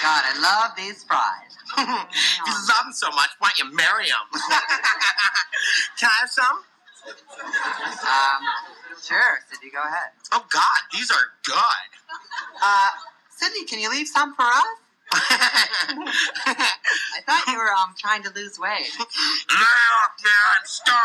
God, I love these fries. If you love them so much, why don't you marry them? Can I have some? Sure, Sydney, go ahead. Oh, God, these are good. Sydney, can you leave some for us? I thought you were trying to lose weight. Lay off me, I'm starving.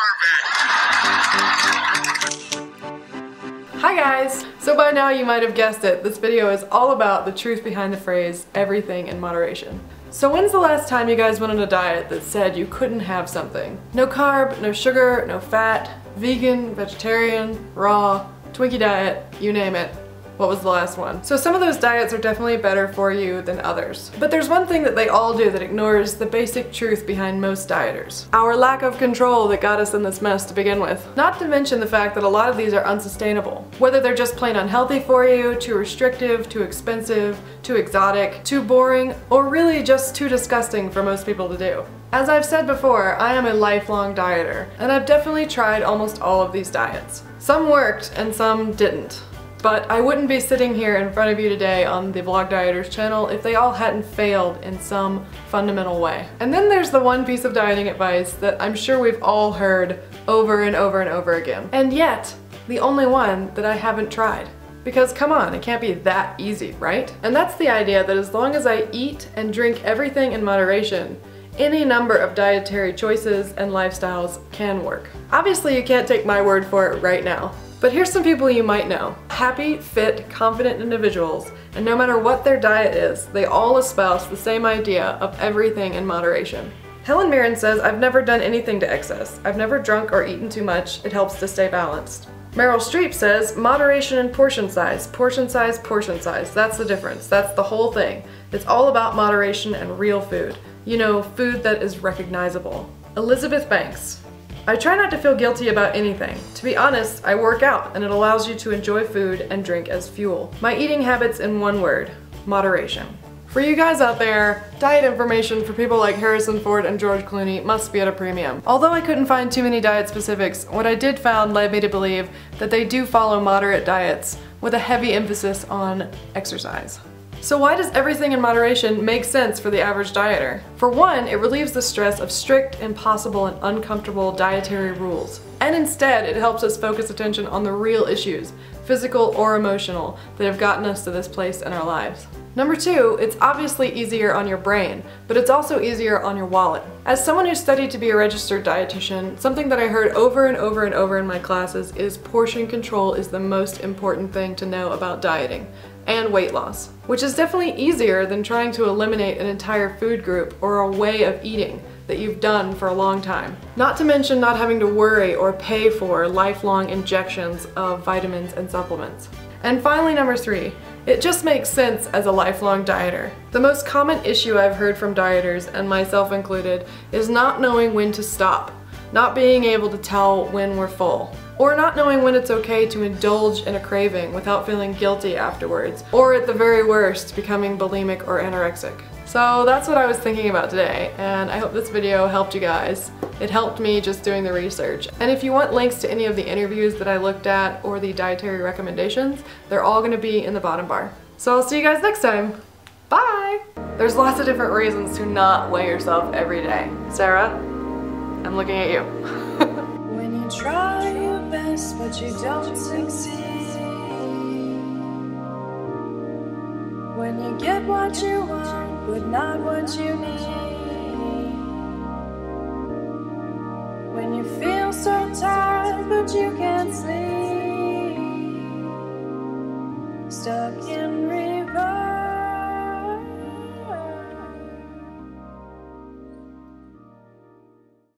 Hi guys! So by now you might have guessed it, this video is all about the truth behind the phrase, everything in moderation. So when's the last time you guys went on a diet that said you couldn't have something? No carb, no sugar, no fat, vegan, vegetarian, raw, Twinkie diet, you name it. What was the last one? So some of those diets are definitely better for you than others. But there's one thing that they all do that ignores the basic truth behind most dieters. Our lack of control that got us in this mess to begin with. Not to mention the fact that a lot of these are unsustainable. Whether they're just plain unhealthy for you, too restrictive, too expensive, too exotic, too boring, or really just too disgusting for most people to do. As I've said before, I am a lifelong dieter, and I've definitely tried almost all of these diets. Some worked and some didn't. But I wouldn't be sitting here in front of you today on the TheVlogDieters channel if they all hadn't failed in some fundamental way. And then there's the one piece of dieting advice that I'm sure we've all heard over and over and over again. And yet, the only one that I haven't tried. Because come on, it can't be that easy, right? And that's the idea that as long as I eat and drink everything in moderation, any number of dietary choices and lifestyles can work. Obviously, you can't take my word for it right now. But here's some people you might know. Happy, fit, confident individuals, and no matter what their diet is, they all espouse the same idea of everything in moderation. Helen Mirren says, "I've never done anything to excess. I've never drunk or eaten too much. It helps to stay balanced." Meryl Streep says, "Moderation and portion size. Portion size, portion size. That's the difference. That's the whole thing. It's all about moderation and real food. You know, food that is recognizable." Elizabeth Banks, "I try not to feel guilty about anything. To be honest, I work out and it allows you to enjoy food and drink as fuel. My eating habits in one word, moderation." For you guys out there, diet information for people like Harrison Ford and George Clooney must be at a premium. Although I couldn't find too many diet specifics, what I did found led me to believe that they do follow moderate diets with a heavy emphasis on exercise. So why does everything in moderation make sense for the average dieter? For one, it relieves the stress of strict, impossible, and uncomfortable dietary rules. And instead, it helps us focus attention on the real issues, physical or emotional, that have gotten us to this place in our lives. Number two, it's obviously easier on your brain, but it's also easier on your wallet. As someone who studied to be a registered dietitian, something that I heard over and over and over in my classes is portion control is the most important thing to know about dieting. And weight loss, which is definitely easier than trying to eliminate an entire food group or a way of eating that you've done for a long time. Not to mention not having to worry or pay for lifelong injections of vitamins and supplements. And finally, number three, it just makes sense as a lifelong dieter. The most common issue I've heard from dieters, and myself included, is not knowing when to stop, not being able to tell when we're full, or not knowing when it's okay to indulge in a craving without feeling guilty afterwards, or at the very worst, becoming bulimic or anorexic. So that's what I was thinking about today, and I hope this video helped you guys. It helped me just doing the research. And if you want links to any of the interviews that I looked at or the dietary recommendations, they're all gonna be in the bottom bar. So I'll see you guys next time. Bye! There's lots of different reasons to not weigh yourself every day. Sarah, I'm looking at you. When you try your best but you don't succeed, when you get what you want but not what you need, when you feel so tired but you can't sleep, stuck in